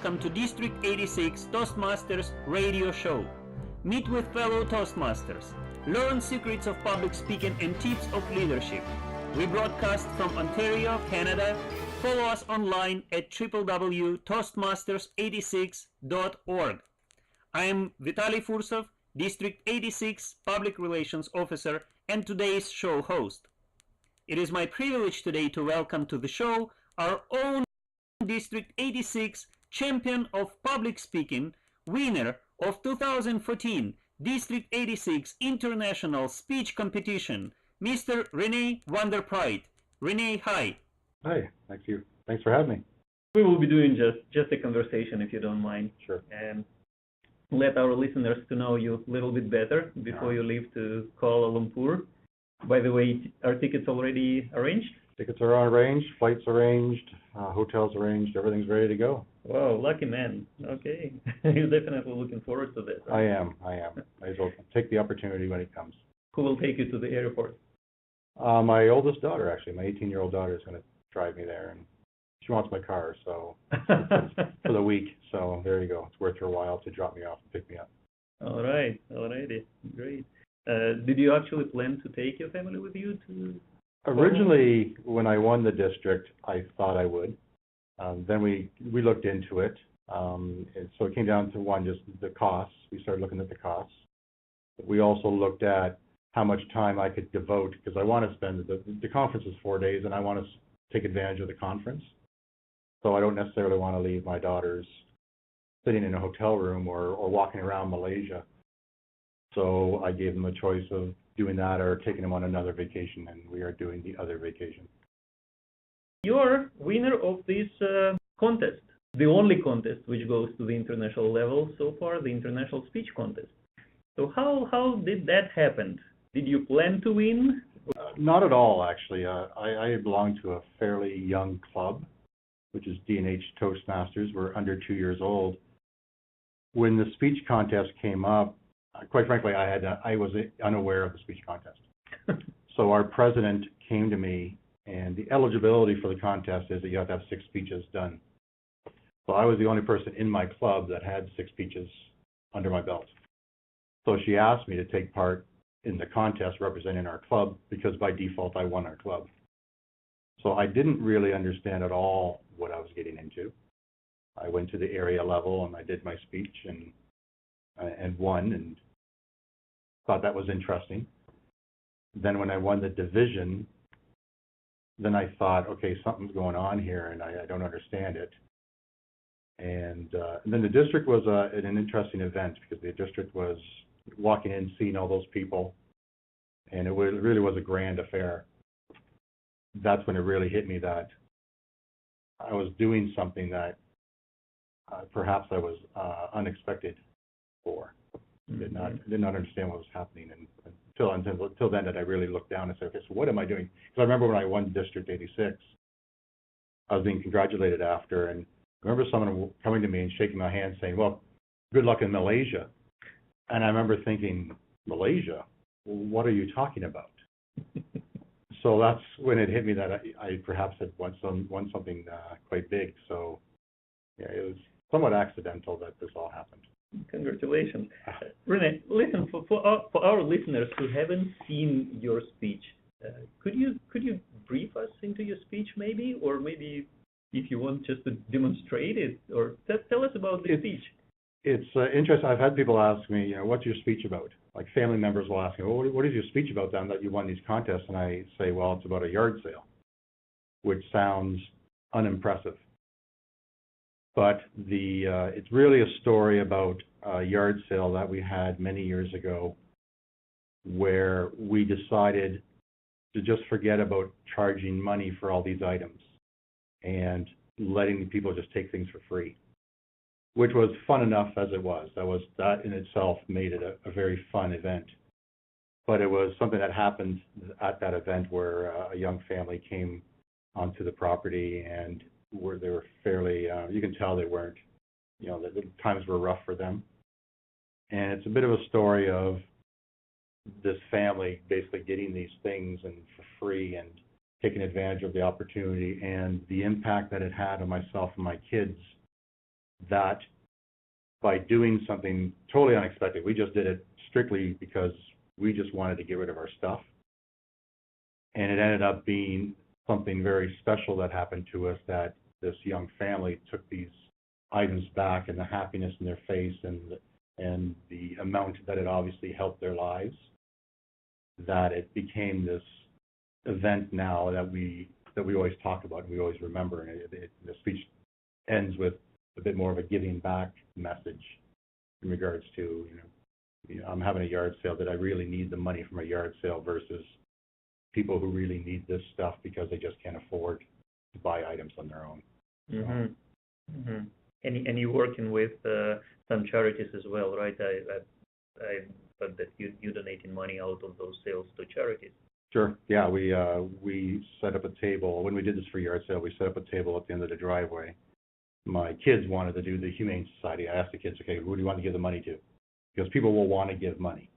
welcome to District 86 Toastmasters radio show. Meet with fellow Toastmasters. Learn secrets of public speaking and tips of leadership. We broadcast from Ontario, Canada. Follow us online at www.toastmasters86.org. I am Vitaly Fursov, District 86 Public Relations Officer and today's show host. It is my privilege today to welcome to the show our own District 86 Champion of Public Speaking, winner of 2014 District 86 International Speech Competition, Mr. Rene Vander Pryt. Rene, hi. Hi, thank you. Thanks for having me. We will be doing just a conversation, if you don't mind. Sure. And let our listeners to know you a little bit better before you leave to Kuala Lumpur. By the way, are tickets already arranged? Tickets are arranged, flights arranged, hotels arranged, everything's ready to go. Wow, lucky man. Okay. You're definitely looking forward to this. Huh? I am. I will take the opportunity when it comes. Who will take you to the airport? My oldest daughter, actually, my 18-year-old daughter is going to drive me there, and she wants my car, so for the week. So there you go. It's worth her while to drop me off and pick me up. All right. Alrighty. Great. Did you actually plan to take your family with you to? Originally, when I won the district, I thought I would. Then we looked into it, and so it came down to one, just the costs. We started looking at the costs. We also looked at how much time I could devote, because I want to spend, the conference is 4 days, and I want to take advantage of the conference. So I don't necessarily want to leave my daughters sitting in a hotel room or walking around Malaysia. So I gave them a choice of doing that or taking them on another vacation, and we are doing the other vacation. You're winner of this contest, the only contest which goes to the international level so far, the International Speech Contest. So how did that happen? Did you plan to win? Not at all, actually. I belong to a fairly young club, which is D&H Toastmasters. We're under 2 years old. When the speech contest came up, quite frankly, I was unaware of the speech contest. So our president came to me, and the eligibility for the contest is that you have to have 6 speeches done. So I was the only person in my club that had 6 speeches under my belt. So she asked me to take part in the contest representing our club, because by default I won our club. So I didn't really understand at all what I was getting into. I went to the area level and I did my speech and won, and thought that was interesting. Then when I won the division, then I thought, okay, something's going on here, and I don't understand it. And then the district was an interesting event, because the district was walking in, seeing all those people, and it really was a grand affair. That's when it really hit me that I was doing something that perhaps I was unexpected for. Did not understand what was happening, and until then did I really look down and say, okay, so what am I doing? Because I remember when I won District 86, I was being congratulated after, and I remember someone coming to me and shaking my hand saying, well, good luck in Malaysia. And I remember thinking, Malaysia? What are you talking about? So that's when it hit me that I perhaps had won something quite big. So yeah, it was somewhat accidental that this all happened. Congratulations. Rene, listen, for our listeners who haven't seen your speech, could you brief us into your speech maybe, or maybe if you want just to demonstrate it, or tell us about the speech. It's interesting. I've had people ask me, what's your speech about? Like family members will ask me, well, what is your speech about then that you won these contests? And I say, well, it's about a yard sale, which sounds unimpressive. But it's really a story about a yard sale that we had many years ago, where we decided to just forget about charging money for all these items and letting people just take things for free, which was fun enough as it was. That in itself made it a very fun event. But it was something that happened at that event where a young family came onto the property, and they were fairly, you can tell they weren't, the times were rough for them. And it's a bit of a story of this family basically getting these things and for free and taking advantage of the opportunity, and the impact that it had on myself and my kids that by doing something totally unexpected, we just did it strictly because we just wanted to get rid of our stuff. And it ended up being something very special that happened to us, that this young family took these items back, and the happiness in their face and the amount that it obviously helped their lives, that it became this event now that we always talk about and we always remember. And the speech ends with a bit more of a giving back message in regards to, I'm having a yard sale. Did I really need the money from a yard sale versus people who really need this stuff because they just can't afford to buy items on their own. Mm-hmm. Mm-hmm. And you're working with some charities as well, right? I thought that you donating money out of those sales to charities. Sure. Yeah, we set up a table. When we did this for yard sale, we set up a table at the end of the driveway. My kids wanted to do the Humane Society. I asked the kids, okay, who do you want to give the money to? Because people will want to give money.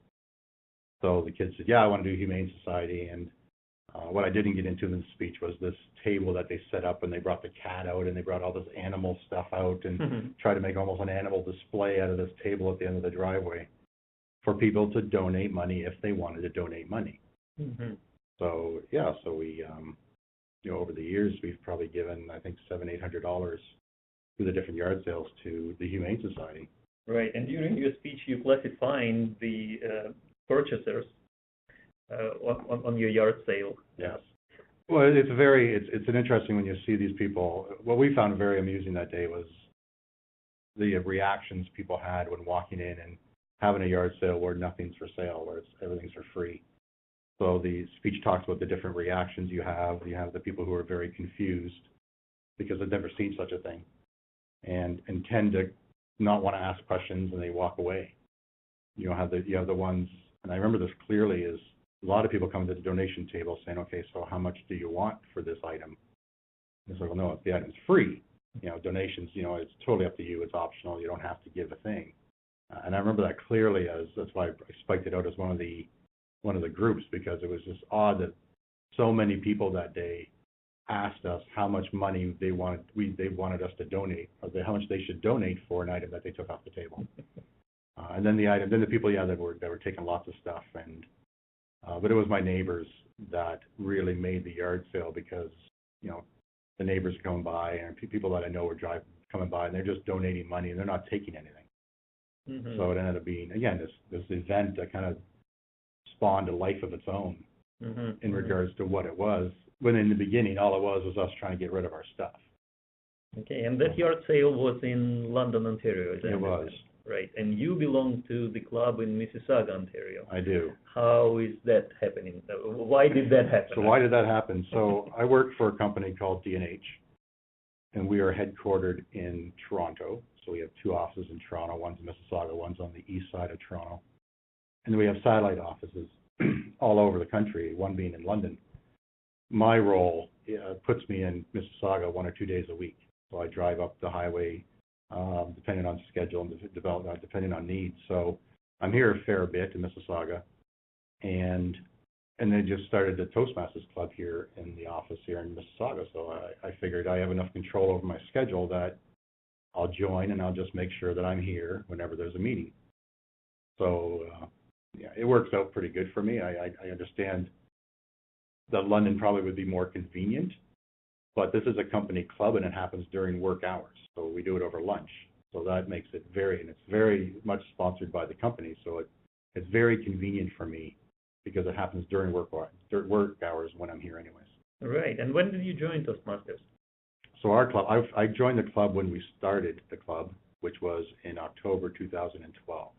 So the kids said, yeah, I want to do Humane Society. And what I didn't get into in the speech was this table that they set up, and they brought the cat out, and they brought all this animal stuff out, and tried to make almost an animal display out of this table at the end of the driveway for people to donate money if they wanted to donate money. Mm-hmm. So yeah, so we, over the years, we've probably given, I think, $700-800 through the different yard sales to the Humane Society. Right, and during your speech, you classifying the purchasers on your yard sale. Yes. Well, it's an interesting when you see these people. What we found very amusing that day was the reactions people had when walking in and having a yard sale where nothing's for sale, where everything's for free. So the speech talks about the different reactions you have. You have the people who are very confused because they've never seen such a thing, and tend to not want to ask questions, and they walk away. You have the ones, and I remember this clearly, is a lot of people come to the donation table saying, okay, so how much do you want for this item? And it's like, well, no, if the item's free, donations, it's totally up to you. It's optional. You don't have to give a thing. And I remember that clearly, that's why I spiked it out as one of the groups, because it was just odd that so many people that day asked us how much money they wanted us to donate, or how much they should donate for an item that they took off the table. And then the people, that were taking lots of stuff, and but it was my neighbors that really made the yard sale, because the neighbors coming by, and people that I know were coming by, and they're just donating money, and they're not taking anything. Mm-hmm. So it ended up being, again, this event that kind of spawned a life of its own. Mm-hmm. In regards to what it was, when in the beginning all it was us trying to get rid of our stuff. Okay, and that yard sale was in London, Ontario, is that it was. Right, and you belong to the club in Mississauga, Ontario. I do. How is that happening? Why did that happen? So why did that happen? So I work for a company called D&H, and we are headquartered in Toronto. So we have two offices in Toronto. One's in Mississauga, one's on the east side of Toronto. And we have satellite offices all over the country, one being in London. My role puts me in Mississauga 1 or 2 days a week. So I drive up the highway, depending on schedule and development, depending on needs. So I'm here a fair bit in Mississauga, and they just started the Toastmasters club here in the office here in Mississauga. So I figured I have enough control over my schedule that I'll join, and I'll just make sure that I'm here whenever there's a meeting. So yeah, it works out pretty good for me. I understand that London probably would be more convenient, but this is a company club, and it happens during work hours. So we do it over lunch. So that makes it and it's very much sponsored by the company. So it's very convenient for me because it happens during work hours when I'm here anyways. Right. And when did you join Toastmasters? So our club, I joined the club when we started the club, which was in October 2012.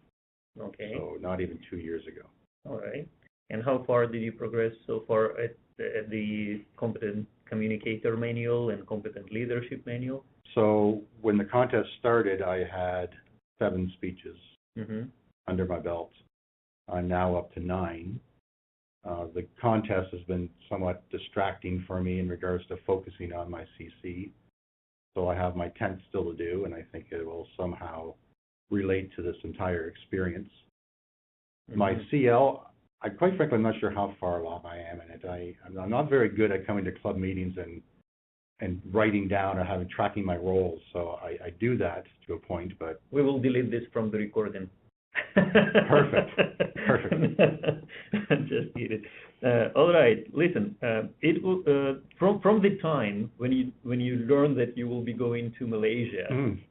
Okay. So not even 2 years ago. All right. And how far did you progress so far at the competent communicator manual and competent leadership manual? So when the contest started, I had 7 speeches under my belt. I'm now up to 9. The contest has been somewhat distracting for me in regards to focusing on my CC. So I have my 10th still to do, and I think it will somehow relate to this entire experience. My CL, quite frankly, I'm not sure how far along I am in it. I'm not very good at coming to club meetings and writing down or tracking my roles. So I do that to a point, but we will delete this from the recording. Perfect. Just kidding. All right. Listen, from the time when you learned that you will be going to Malaysia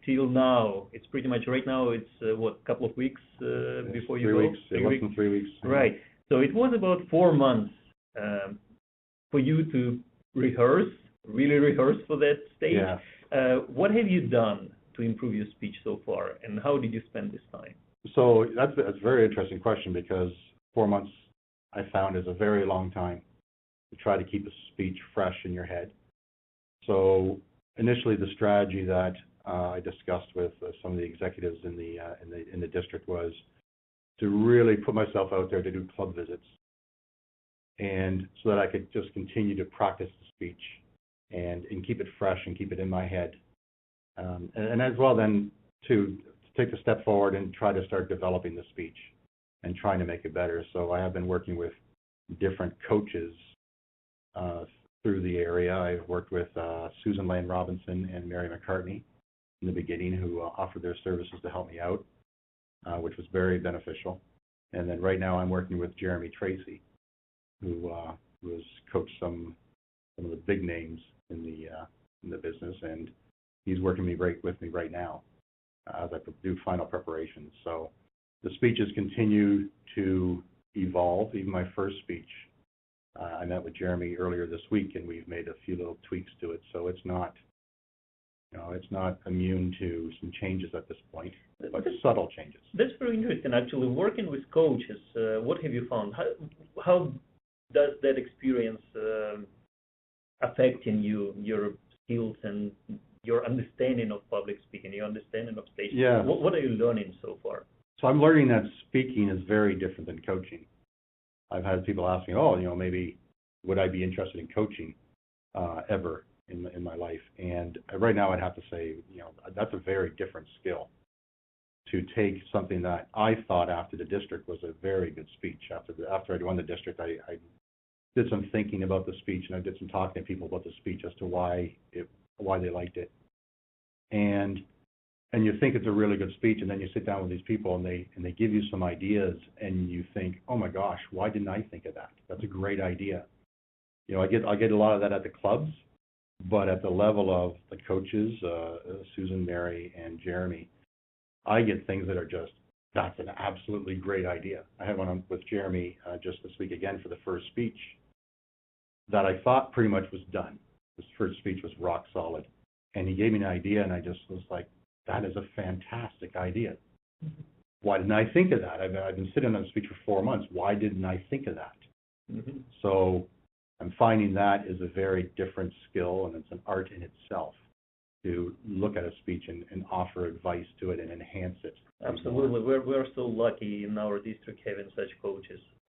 till now, it's pretty much right now. It's what, couple of weeks before you go? 3 weeks. Less than 3 weeks. Right. So it was about 4 months for you to really rehearse for that stage. Yeah. What have you done to improve your speech so far, and how did you spend this time? So that's a very interesting question, because 4 months I found is a very long time to try to keep a speech fresh in your head. So initially, the strategy that I discussed with some of the executives in the district was to really put myself out there to do club visits, and so that I could just continue to practice the speech and keep it fresh and keep it in my head, and as well then to take the step forward and try to start developing the speech and trying to make it better. So I have been working with different coaches through the area. I've worked with Susan Lane Robinson and Mary McCartney in the beginning, who offered their services to help me out, which was very beneficial. And then right now I'm working with Jeremy Tracy, who has coached some of the big names in the business, and he's working with me right now as I do final preparations. So the speeches continue to evolve. Even my first speech, I met with Jeremy earlier this week, and we've made a few little tweaks to it. So it's not immune to some changes at this point, but subtle changes. That's very interesting. Actually, working with coaches, what have you found? How does that experience affect in you, your skills and your understanding of public speaking, your understanding of stage? Yeah. What are you learning so far? So I'm learning that speaking is very different than coaching. I've had people ask me, maybe would I be interested in coaching ever in my life? And right now I'd have to say, that's a very different skill. To take something that I thought after the district was a very good speech. After I'd won the district, I did some thinking about the speech, and I did some talking to people about the speech as to why they liked it. And you think it's a really good speech, and then you sit down with these people, and they give you some ideas, and you think, oh my gosh, why didn't I think of that? That's a great idea. I get a lot of that at the clubs, but at the level of the coaches, Susan, Mary, and Jeremy, I get things that are just, that's an absolutely great idea. I had one with Jeremy just this week again for the first speech that I thought pretty much was done. This first speech was rock solid. And he gave me an idea, and I just was like, that is a fantastic idea. Mm-hmm. Why didn't I think of that? I've been sitting on the speech for 4 months. Why didn't I think of that? Mm-hmm. So I'm finding that is a very different skill, and it's an art in itself to look at a speech and offer advice to it and enhance it. Absolutely. We're so lucky in our district having such coaches.